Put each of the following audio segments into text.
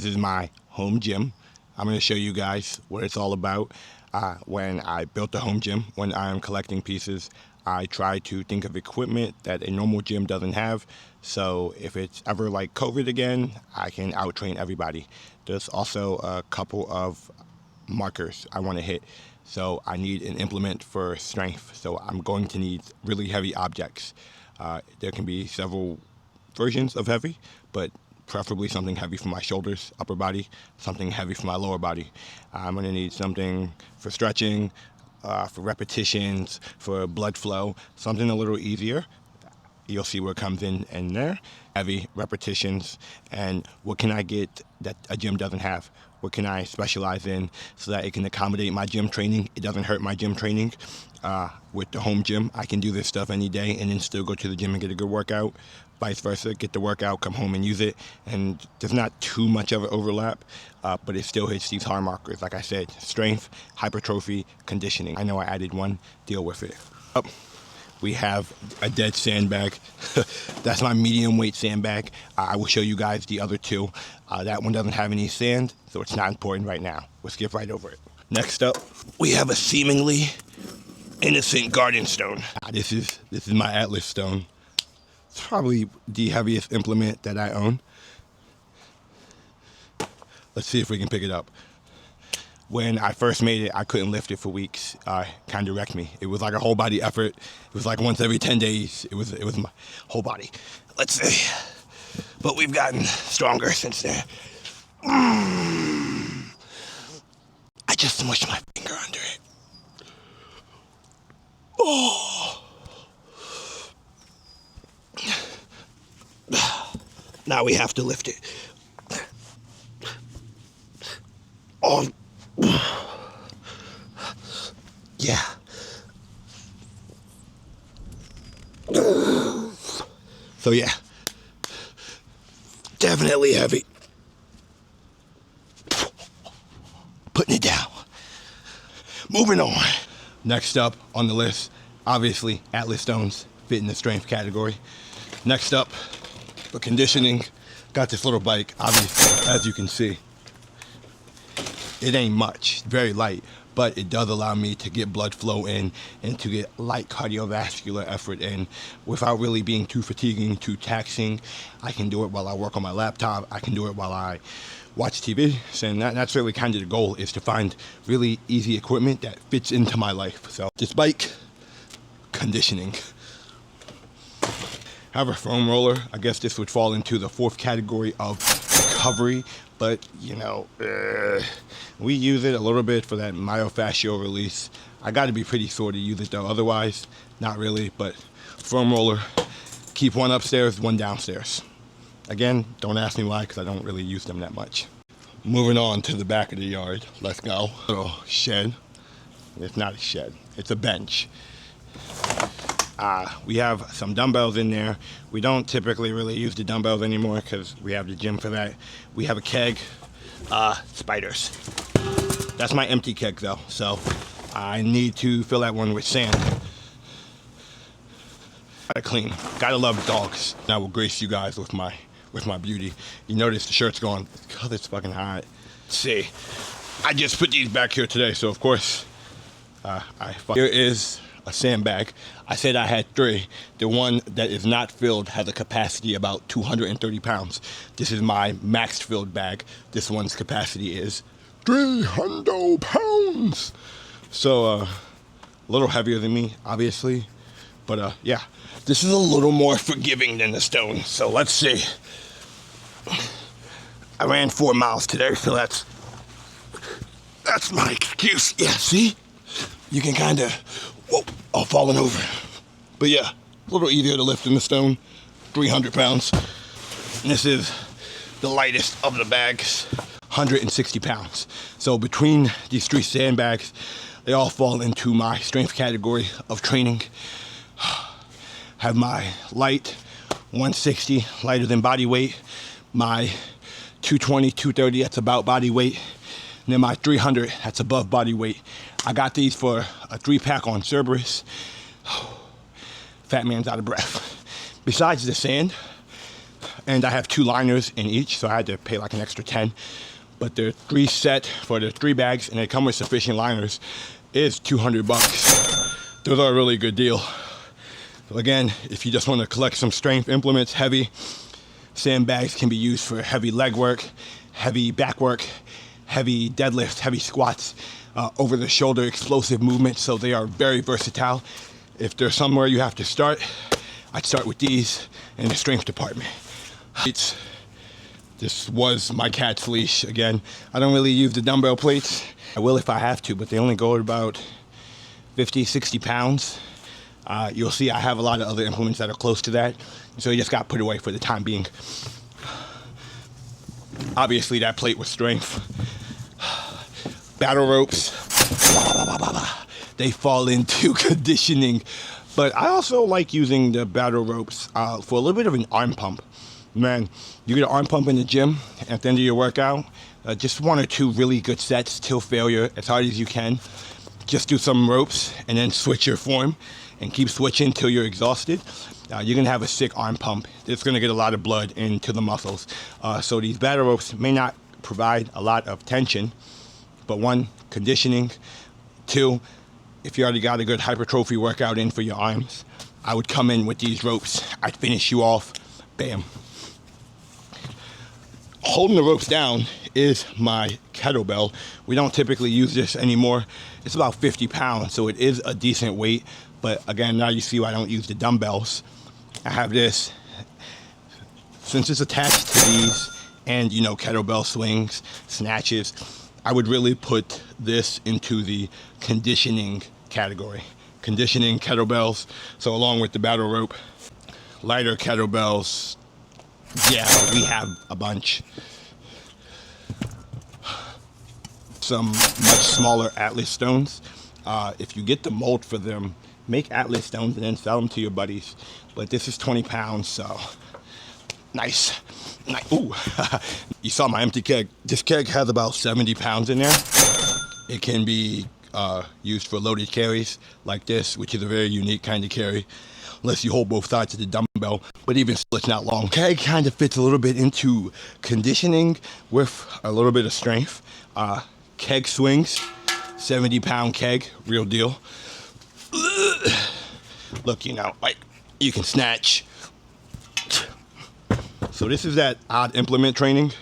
This is my home gym. I'm going to show you guys what it's all about. When I built the home gym, when I am collecting pieces, I try to think of equipment that a normal gym doesn't have. So if it's ever like COVID again, I can out-train everybody. There's also a couple of markers I want to hit. So I need an implement for strength. So I'm going to need really heavy objects. There can be several versions of heavy, but preferably something heavy for my shoulders, upper body, something heavy for my lower body. I'm going to need something for stretching, for repetitions, for blood flow, something a little easier. You'll see where it comes in there. Heavy repetitions, and what can I get that a gym doesn't have? What can I specialize in so that it can accommodate my gym training? It doesn't hurt my gym training. With the home gym, I can do this stuff any day and then still go to the gym and get a good workout. Vice versa, get the workout, come home and use it. And there's not too much of an overlap, but it still hits these hard markers. Like I said, strength, hypertrophy, conditioning. I know I added one, deal with it. We have a dead sandbag. That's my medium weight sandbag. I will show you guys the other two. That one doesn't have any sand, so it's not important right now. We'll skip right over it. Next up, we have a seemingly innocent garden stone. This is my Atlas stone. It's probably the heaviest implement that I own. Let's see if we can pick it up. When I first made it, I couldn't lift it for weeks. Kind of wrecked me. It was like a whole body effort. It was like once every 10 days. It was my whole body. Let's see. But we've gotten stronger since then. I just smushed my finger under it. Oh. Now we have to lift it. Oh. Yeah. So yeah, definitely heavy. Putting it down. Moving on. Next up on the list, obviously Atlas stones fit in the strength category. Next up, for conditioning, got this little bike. Obviously, as you can see, it ain't much, very light, but it does allow me to get blood flow in and to get light cardiovascular effort in without really being too fatiguing, too taxing. I can do it while I work on my laptop. I can do it while I watch TV. So that's really kind of the goal, is to find really easy equipment that fits into my life. So this bike, conditioning. Have a foam roller. I guess this would fall into the fourth category of recovery, but you know, we use it a little bit for that myofascial release. I got to be pretty sore to use it though, otherwise not really. But foam roller, keep one upstairs, one downstairs. Again, don't ask me why, because I don't really use them that much. Moving on to the back of the yard. Let's go. Little shed. It's not a shed, it's a bench. We have some dumbbells in there. We don't typically really use the dumbbells anymore because we have the gym for that. We have a keg, spiders. That's my empty keg though, so I need to fill that one with sand. Gotta clean. Gotta love dogs. I will grace you guys with my beauty. You notice the shirt's gone because it's fucking hot. Let's see. I just put these back here today, so of course, here is a sandbag. I said I had 3. The one that is not filled has a capacity about 230 pounds. This is my maxed filled bag. This one's capacity is 300 pounds. So a little heavier than me, obviously. But yeah, this is a little more forgiving than the stone. So let's see. I ran 4 miles today, so that's my excuse. Yeah, see? You can kind of, whoa, I'm falling over. But yeah, a little easier to lift than the stone, 300 pounds. And this is the lightest of the bags, 160 pounds. So between these 3 sandbags, they all fall into my strength category of training. Have my light 160, lighter than body weight, my 220, 230, that's about body weight, and then my 300, that's above body weight. I got these for a 3-pack on Cerberus. Fat man's out of breath. Besides the sand, and I have 2 liners in each, so I had to pay like an extra 10. But they're 3 set for the 3 bags, and they come with sufficient liners. Is $200. Those are a really good deal. So again, if you just want to collect some strength implements, heavy, Sandbags can be used for heavy leg work, heavy back work, heavy deadlifts, heavy squats, over the shoulder explosive movements. So they are very versatile. If there's somewhere you have to start, I'd start with these in the strength department. This was my cat's leash. Again, I don't really use the dumbbell plates. I will if I have to, but they only go at about 50, 60 pounds. You'll see I have a lot of other implements that are close to that, so you just got put away for the time being. Obviously, that plate was strength. Battle ropes, they fall into conditioning, but I also like using the battle ropes for a little bit of an arm pump. Man, you get an arm pump in the gym at the end of your workout, just 1 or 2 really good sets till failure, as hard as you can. Just do some ropes and then switch your form and keep switching till you're exhausted. You're gonna have a sick arm pump. It's gonna get a lot of blood into the muscles. So these battle ropes may not provide a lot of tension, but 1, conditioning. 2, if you already got a good hypertrophy workout in for your arms, I would come in with these ropes. I'd finish you off, bam. Holding the ropes down is my kettlebell. We don't typically use this anymore. It's about 50 pounds, so it is a decent weight. But again, now you see why I don't use the dumbbells. I have this. Since it's attached to these and, you know, kettlebell swings, snatches, I would really put this into the conditioning category. Conditioning kettlebells. So along with the battle rope, lighter kettlebells, yeah, we have a bunch. Some much smaller Atlas stones. If you get the mold for them, make Atlas stones and then sell them to your buddies. But this is 20 pounds, so nice. Ooh, you saw my empty keg. This keg has about 70 pounds in there. It can be used for loaded carries like this, which is a very unique kind of carry, unless you hold both sides of the dumbbell, but even still, it's not long. Keg kind of fits a little bit into conditioning with a little bit of strength. Keg swings, 70-pound keg, real deal. Look, you know, like, you can snatch. So this is that odd implement training.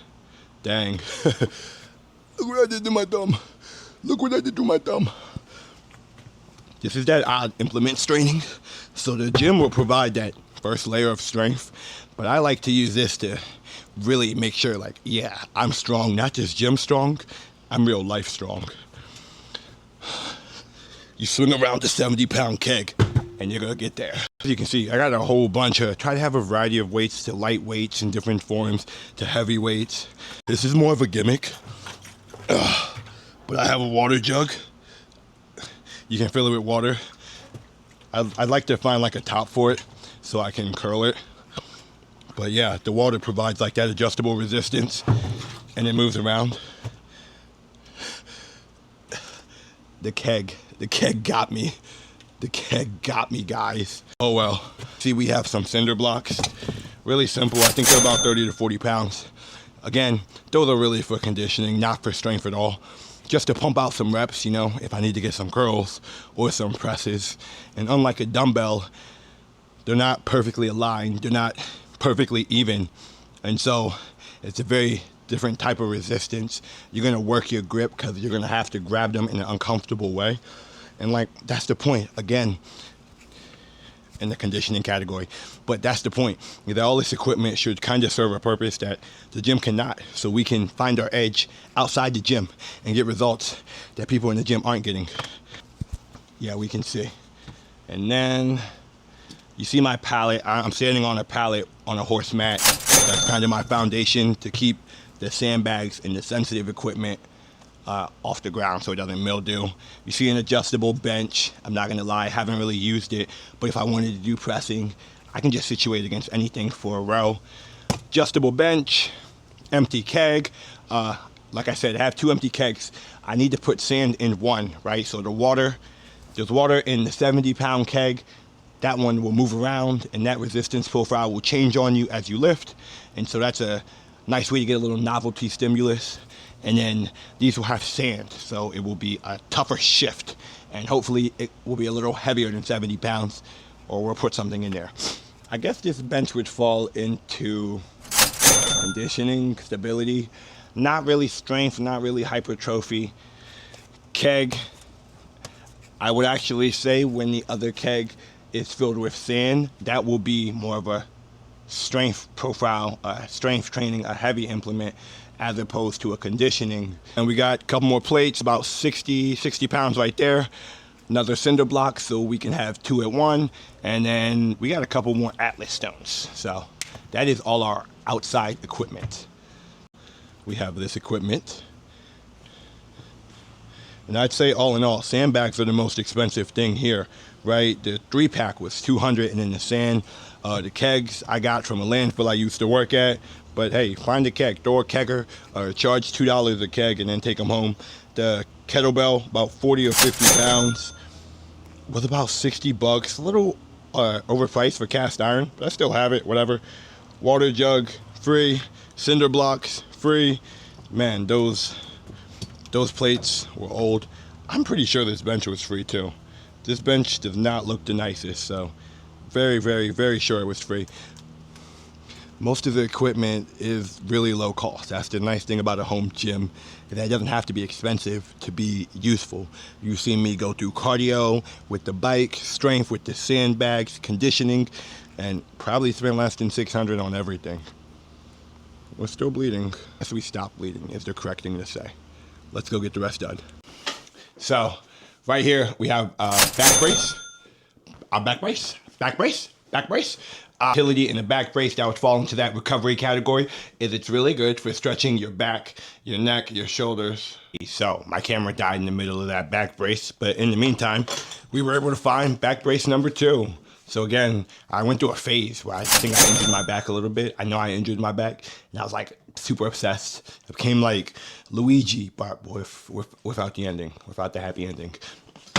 Dang. Look what I did to my thumb. Look what I did to my thumb. This is that odd implements training. So the gym will provide that first layer of strength, but I like to use this to really make sure, like, yeah, I'm strong, not just gym strong, I'm real life strong. You swing around the 70-pound keg and you're gonna get there. As you can see, I got a whole bunch of, try to have a variety of weights, to light weights in different forms, to heavy weights. This is more of a gimmick, but I have a water jug. You can fill it with water. I'd like to find like a top for it so I can curl it. But yeah, the water provides like that adjustable resistance and it moves around. The keg got me. The keg got me, guys. Oh well. See, we have some cinder blocks. Really simple. I think they're about 30 to 40 pounds. Again, those are really for conditioning, not for strength at all. Just to pump out some reps, you know, if I need to get some curls or some presses. And unlike a dumbbell, they're not perfectly aligned. They're not perfectly even. And so it's a very different type of resistance. You're gonna work your grip because you're gonna have to grab them in an uncomfortable way. And like, that's the point, again, in the conditioning category. But that's the point, that all this equipment should kind of serve a purpose that the gym cannot. So we can find our edge outside the gym and get results that people in the gym aren't getting. Yeah, we can see. And then you see my pallet. I'm standing on a pallet on a horse mat. That's kind of my foundation to keep the sandbags and the sensitive equipment off the ground so it doesn't mildew. You see an adjustable bench. I'm not gonna lie, I haven't really used it, but if I wanted to do pressing, I can just situate against anything for a row. Adjustable bench, empty keg. Like I said, I have 2 empty kegs. I need to put sand in one, right? So there's water in the 70-pound keg, that one will move around and that resistance profile will change on you as you lift. And so that's a nice way to get a little novelty stimulus. And then these will have sand, so it will be a tougher shift. And hopefully it will be a little heavier than 70 pounds, or we'll put something in there. I guess this bench would fall into conditioning, stability, not really strength, not really hypertrophy. Keg, I would actually say when the other keg is filled with sand, that will be more of a strength profile, strength training, a heavy implement, as opposed to a conditioning. And we got a couple more plates, about 60 pounds right there. Another cinder block, so we can have 2 at one. And then we got a couple more Atlas stones. So that is all our outside equipment. We have this equipment. And I'd say all in all, sandbags are the most expensive thing here, right? The 3-pack was $200, and then the sand, the kegs I got from a landfill I used to work at. But hey, find a keg, throw a kegger, charge $2 a keg, and then take them home. The kettlebell, about 40 or 50 pounds, was about 60 bucks. A little overpriced for cast iron, but I still have it, whatever. Water jug, free. Cinder blocks, free. Man, those plates were old. I'm pretty sure this bench was free too. This bench does not look the nicest, so very, very, very sure it was free. Most of the equipment is really low cost. That's the nice thing about a home gym, that it doesn't have to be expensive to be useful. You've seen me go through cardio with the bike, strength with the sandbags, conditioning, and probably spend less than $600 on everything. We're still bleeding. As we stop bleeding is the correct thing to say. Let's go get the rest done. So right here we have a back brace, back brace. Utility in a back brace that would fall into that recovery category is it's really good for stretching your back, your neck, your shoulders. So my camera died in the middle of that back brace, but in the meantime, we were able to find back brace number 2. So again, I went through a phase where I think I injured my back a little bit. I know I injured my back, and I was like super obsessed. It became like Luigi, but without the ending, without the happy ending.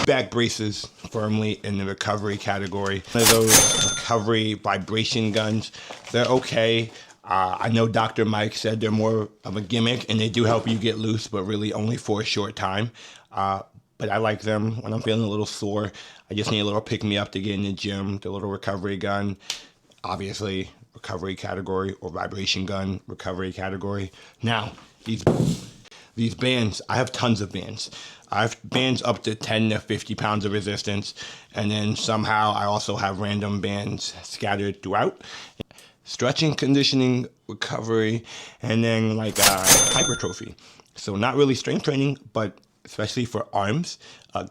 Back braces firmly in the recovery category. One of those recovery vibration guns, they're okay. I know Dr. Mike said they're more of a gimmick, and they do help you get loose, but really only for a short time. But I like them when I'm feeling a little sore. I just need a little pick-me-up to get in the gym. The little recovery gun, obviously recovery category, or vibration gun, recovery category. Now, these bands, I have tons of bands. I have bands up to 10 to 50 pounds of resistance, and then somehow I also have random bands scattered throughout. Stretching, conditioning, recovery, and then like hypertrophy. So not really strength training, but especially for arms,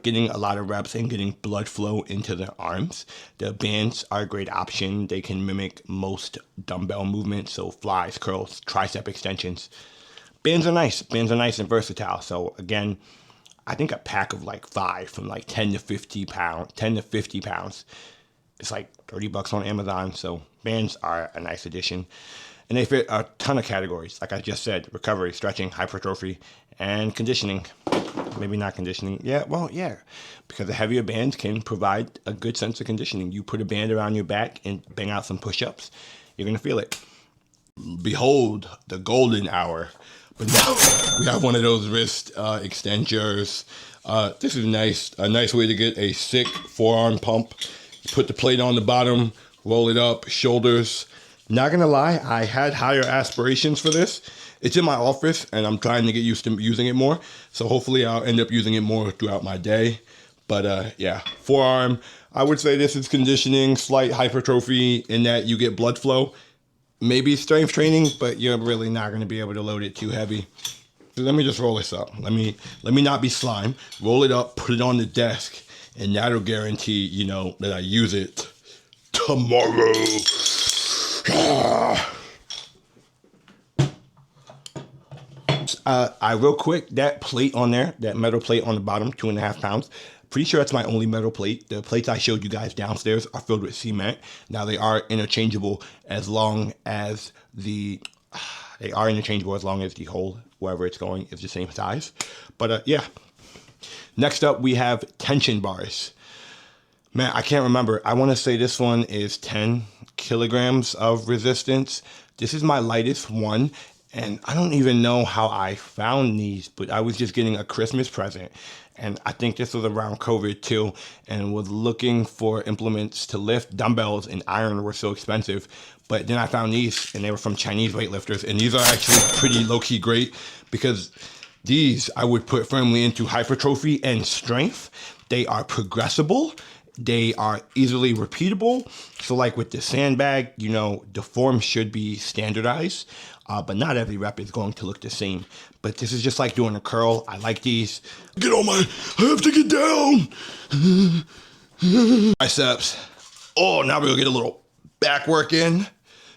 getting a lot of reps and getting blood flow into the arms. The bands are a great option. They can mimic most dumbbell movements, so flies, curls, tricep extensions. Bands are nice and versatile. So again, I think a pack of like 5 from like 10 to 50 pounds. It's like $30 on Amazon. So bands are a nice addition. And they fit a ton of categories. Like I just said, recovery, stretching, hypertrophy, and conditioning. Maybe not conditioning. Yeah, well, yeah. Because the heavier bands can provide a good sense of conditioning. You put a band around your back and bang out some push-ups, you're going to feel it. Behold the golden hour. But now we have one of those wrist extenders. This is a nice way to get a sick forearm pump. You put the plate on the bottom, roll it up, shoulders. Not gonna lie, I had higher aspirations for this. It's in my office and I'm trying to get used to using it more. So hopefully I'll end up using it more throughout my day. But yeah, forearm, I would say this is conditioning, slight hypertrophy in that you get blood flow. Maybe strength training, but you're really not going to be able to load it too heavy. So let me just roll this up. Let me not be slime. Roll it up, put it on the desk, and that'll guarantee, you know, that I use it tomorrow. Real quick, that plate on there, that metal plate on the bottom, 2.5 pounds. Pretty sure that's my only metal plate. The plates I showed you guys downstairs are filled with cement. Now they are interchangeable as long as the hole, wherever it's going, is the same size. But yeah. Next up, we have tension bars. Man, I can't remember. I want to say this one is 10 kilograms of resistance. This is my lightest one. And I don't even know how I found these, but I was just getting a Christmas present. And I think this was around COVID too, and was looking for implements to lift. Dumbbells and iron were so expensive. But then I found these, and they were from Chinese weightlifters. And these are actually pretty low-key great, because these I would put firmly into hypertrophy and strength. They are progressible. They are easily repeatable. So like with the sandbag, you know, the form should be standardized, but not every rep is going to look the same. But this is just like doing a curl. I like these. Get on I have to get down. Biceps. Oh, now we're gonna get a little back work in.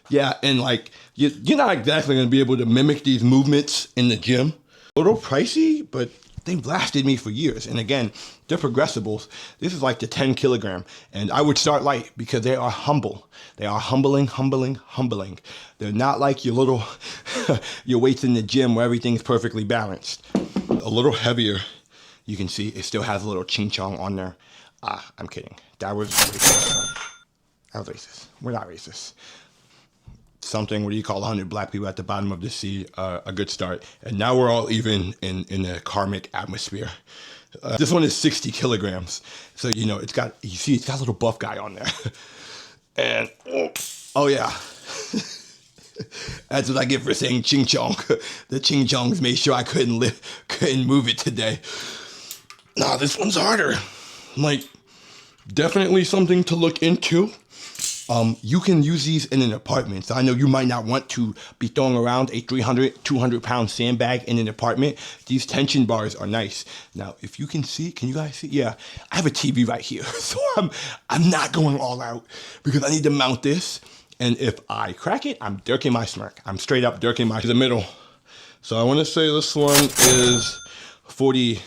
Yeah, and like, you're not exactly gonna be able to mimic these movements in the gym. A little pricey, but they've lasted me for years. And again, they're progressibles. This is like the 10 kilogram. And I would start light because they are humble. They are humbling. They're not like your little, your weights in the gym where everything's perfectly balanced. A little heavier. You can see it still has a little ching chong on there. I'm kidding. That was racist. That was racist. We're not racist. Something, what do you call 100 black people at the bottom of the sea, a good start. And now we're all even in a karmic atmosphere. This one is 60 kilograms. So, you know, it's got, you see, it's got a little buff guy on there. And, oh yeah. That's what I get for saying ching chong. The ching chongs made sure I couldn't move it today. Nah, this one's harder. Like, definitely something to look into. You can use these in an apartment. So I know you might not want to be throwing around a 300, 200-pound sandbag in an apartment. These tension bars are nice. Now, if you can see, can you guys see? Yeah, I have a TV right here. So I'm not going all out because I need to mount this. And if I crack it, I'm dirking my smirk. I'm straight up dirking my the middle. So I want to say this one is 40.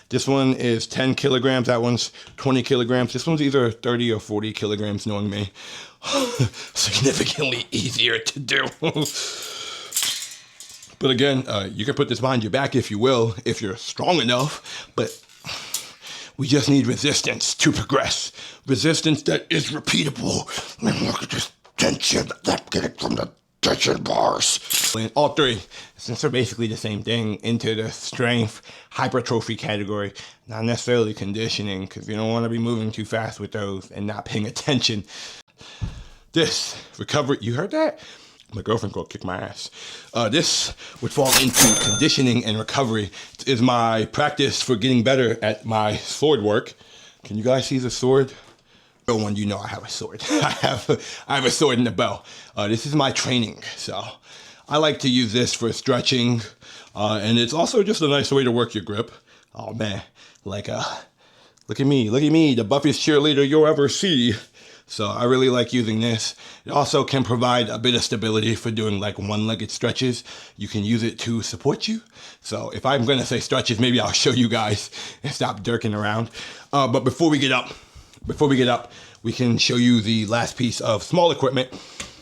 This one is 10 kilograms. That one's 20 kilograms. This one's either 30 or 40 kilograms, knowing me. Significantly easier to do. But again, you can put this behind your back if you will, if you're strong enough. But we just need resistance to progress. Resistance that is repeatable. And look at this tension that getting from the tension bars. And all three, since they're basically the same thing, into the strength hypertrophy category, not necessarily conditioning, because you don't want to be moving too fast with those and not paying attention. This recovery, you heard that? My girlfriend gonna kick my ass. This would fall into conditioning and recovery. Is my practice for getting better at my sword work. Can you guys see the sword? No one, you know I have a sword. I have a sword and a bow. This is my training, so I like to use this for stretching, and it's also just a nice way to work your grip. Oh man, like look at me, the buffiest cheerleader you'll ever see. So I really like using this. It also can provide a bit of stability for doing like one-legged stretches. You can use it to support you. So if I'm gonna say stretches, maybe I'll show you guys and stop dirking around. But before we get up, we can show you the last piece of small equipment.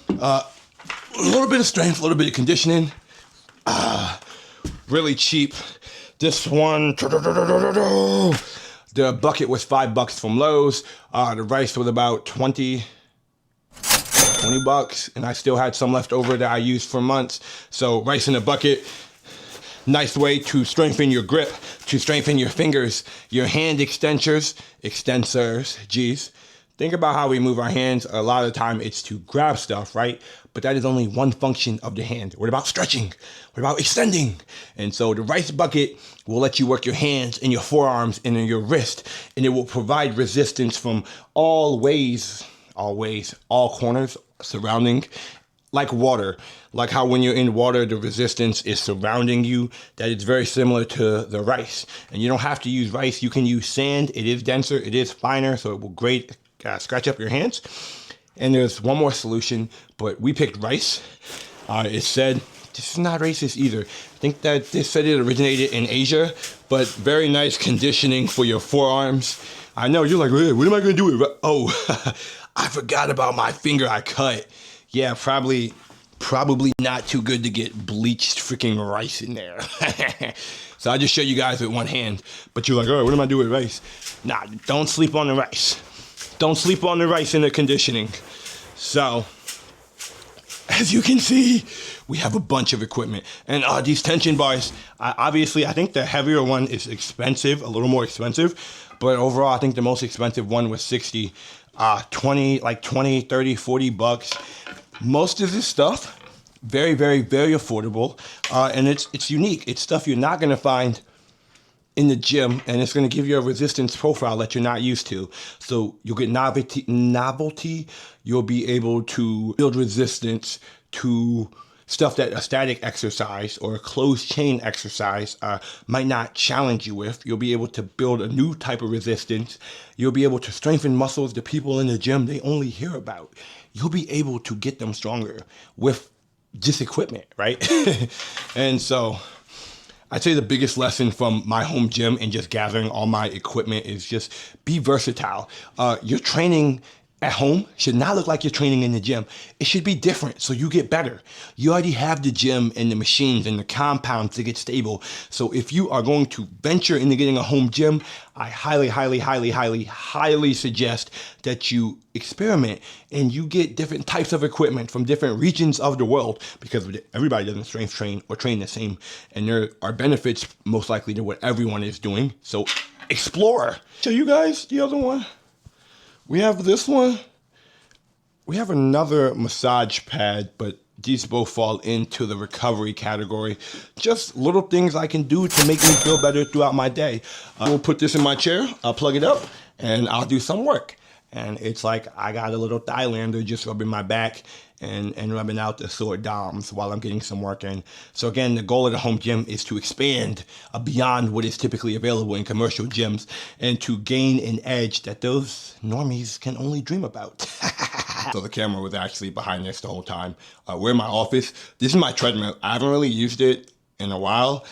A little bit of strength, a little bit of conditioning. Really cheap. This one, the bucket was $5 from Lowe's. The rice was about 20 bucks, and I still had some left over that I used for months. So rice in a bucket, nice way to strengthen your grip, to strengthen your fingers, your hand extensors, geez. Think about how we move our hands. A lot of the time it's to grab stuff, right? But that is only one function of the hand. What about stretching? What about extending? And so the rice bucket will let you work your hands and your forearms and in your wrist, and it will provide resistance from all ways, all corners surrounding, like water. Like how when you're in water, the resistance is surrounding you. That is very similar to the rice. And you don't have to use rice. You can use sand. It is denser. It is finer. So it will scratch up your hands. And there's one more solution, but we picked rice. It said, this is not racist either. I think that this said it originated in Asia, but very nice conditioning for your forearms. I know, you're like, what am I gonna do with it? Oh, I forgot about my finger I cut. Yeah, probably probably not too good to get bleached freaking rice in there. So I just show you guys with one hand. But you're like, oh, what am I doing with rice? Nah, don't sleep on the rice. Don't sleep on the rice in the conditioning. So, as you can see, we have a bunch of equipment. And these tension bars, obviously, I think the heavier one is expensive, a little more expensive. But overall, I think the most expensive one was 60, 20, 30, 40 bucks. Most of this stuff, very, very, very affordable. And it's unique. It's stuff you're not going to find in the gym, and it's going to give you a resistance profile that you're not used to. So you'll get novelty. You'll be able to build resistance to stuff that a static exercise or a closed chain exercise might not challenge you with. You'll be able to build a new type of resistance. You'll be able to strengthen muscles the people in the gym they only hear about. You'll be able to get them stronger with just equipment, right? And so I'd say the biggest lesson from my home gym and just gathering all my equipment is just be versatile. Your training at home should not look like you're training in the gym. It should be different so you get better. You already have the gym and the machines and the compounds to get stable. So if you are going to venture into getting a home gym, I highly, highly, highly, highly, highly suggest that you experiment and you get different types of equipment from different regions of the world, because everybody doesn't strength train or train the same. And there are benefits most likely to what everyone is doing. So explore. Show you guys the other one. We have this one. We have another massage pad, but these both fall into the recovery category. Just little things I can do to make me feel better throughout my day. We'll put this in my chair, I'll plug it up, and I'll do some work. And it's like I got a little Thailander just rubbing my back and rubbing out the sore DOMs while I'm getting some work in. So again, the goal of the home gym is to expand beyond what is typically available in commercial gyms and to gain an edge that those normies can only dream about. So the camera was actually behind this the whole time. We're in my office. This is my treadmill. I haven't really used it in a while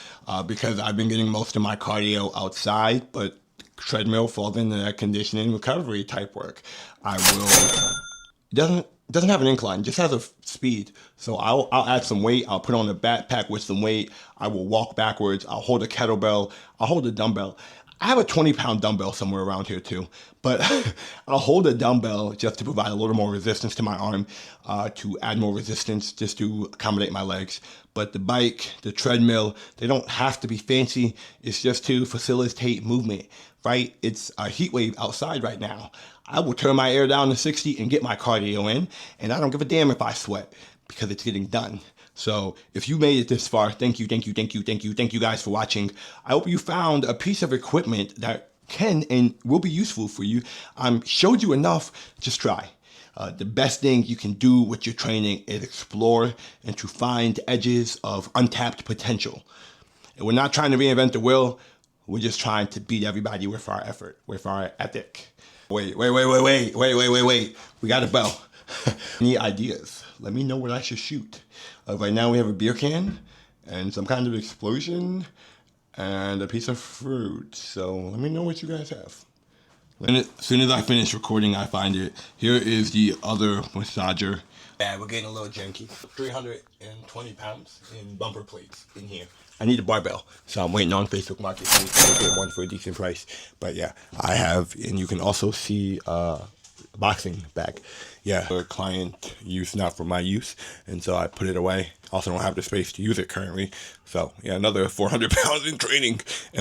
because I've been getting most of my cardio outside, but treadmill falls into that conditioning recovery type work. It doesn't have an incline, just has a speed. So I'll add some weight, I'll put on a backpack with some weight, I will walk backwards, I'll hold a kettlebell, I'll hold a dumbbell. I have a 20-pound dumbbell somewhere around here too, but I'll hold a dumbbell just to provide a little more resistance to my arm, to add more resistance just to accommodate my legs. But the bike, the treadmill, they don't have to be fancy. It's just to facilitate movement, right? It's a heat wave outside right now. I will turn my air down to 60 and get my cardio in, and I don't give a damn if I sweat because it's getting done. So if you made it this far, thank you guys for watching. I hope you found a piece of equipment that can and will be useful for you. Showed you enough, just try. The best thing you can do with your training is explore and to find edges of untapped potential. And we're not trying to reinvent the wheel. We're just trying to beat everybody with our effort, with our ethic. Wait. We got a bell. Any ideas? Let me know what I should shoot. Right now we have a beer can and some kind of explosion and a piece of fruit. So let me know what you guys have. As soon as I finish recording, I find it. Here is the other massager. Yeah, we're getting a little janky. 320 pounds in bumper plates in here. I need a barbell, so I'm waiting on Facebook Marketplace to get one for a decent price. But yeah, I have, and you can also see boxing bag. Yeah, for client use, not for my use, and so I put it away. Also don't have the space to use it currently. So yeah, another 400 pounds in training. And